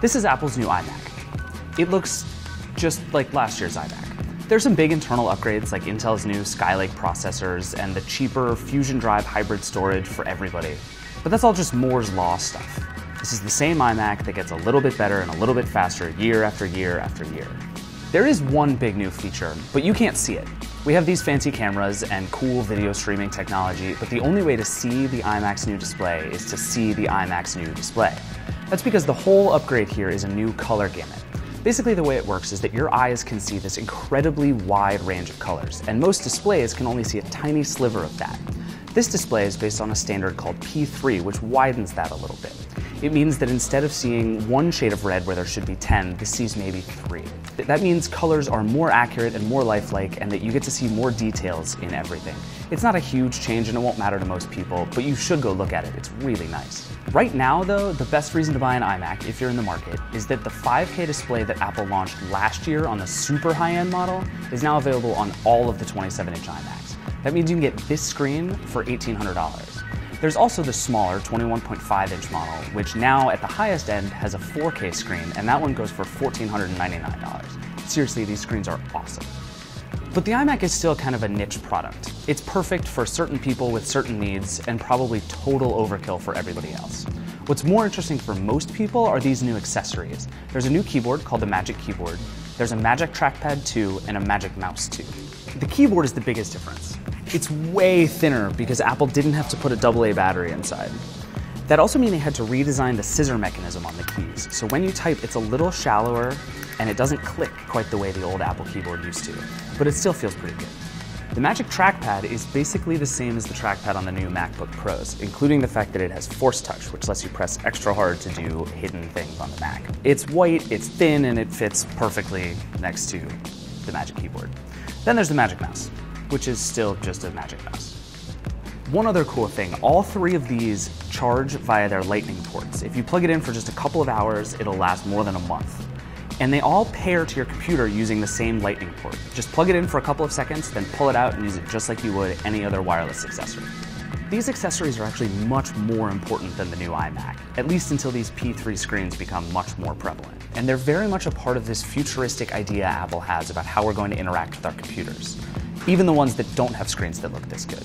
This is Apple's new iMac. It looks just like last year's iMac. There's some big internal upgrades like Intel's new Skylake processors and the cheaper Fusion Drive hybrid storage for everybody. But that's all just Moore's Law stuff. This is the same iMac that gets a little bit better and a little bit faster year after year after year. There is one big new feature, but you can't see it. We have these fancy cameras and cool video streaming technology, but the only way to see the iMac's new display is to see the iMac's new display. That's because the whole upgrade here is a new color gamut. Basically, the way it works is that your eyes can see this incredibly wide range of colors, and most displays can only see a tiny sliver of that. This display is based on a standard called P3, which widens that a little bit. It means that instead of seeing one shade of red where there should be 10, this sees maybe 3. That means colors are more accurate and more lifelike, and that you get to see more details in everything. It's not a huge change and it won't matter to most people, but you should go look at it. It's really nice. Right now though, the best reason to buy an iMac, if you're in the market, is that the 5K display that Apple launched last year on the super high-end model is now available on all of the 27-inch iMacs. That means you can get this screen for $1,800. There's also the smaller 21.5-inch model, which now at the highest end has a 4K screen, and that one goes for $1,499. Seriously, these screens are awesome. But the iMac is still kind of a niche product. It's perfect for certain people with certain needs, and probably total overkill for everybody else. What's more interesting for most people are these new accessories. There's a new keyboard called the Magic Keyboard, there's a Magic Trackpad 2, and a Magic Mouse 2. The keyboard is the biggest difference. It's way thinner because Apple didn't have to put a AA battery inside. That also means they had to redesign the scissor mechanism on the keys. So when you type, it's a little shallower and it doesn't click quite the way the old Apple keyboard used to, but it still feels pretty good. The Magic Trackpad is basically the same as the trackpad on the new MacBook Pros, including the fact that it has Force Touch, which lets you press extra hard to do hidden things on the Mac. It's white, it's thin, and it fits perfectly next to the Magic Keyboard. Then there's the Magic Mouse, which is still just a Magic Mouse. One other cool thing, all 3 of these charge via their Lightning ports. If you plug it in for just a couple of hours, it'll last more than a month. And they all pair to your computer using the same Lightning port. Just plug it in for a couple of seconds, then pull it out and use it just like you would any other wireless accessory. These accessories are actually much more important than the new iMac, at least until these P3 screens become much more prevalent. And they're very much a part of this futuristic idea Apple has about how we're going to interact with our computers, even the ones that don't have screens that look this good.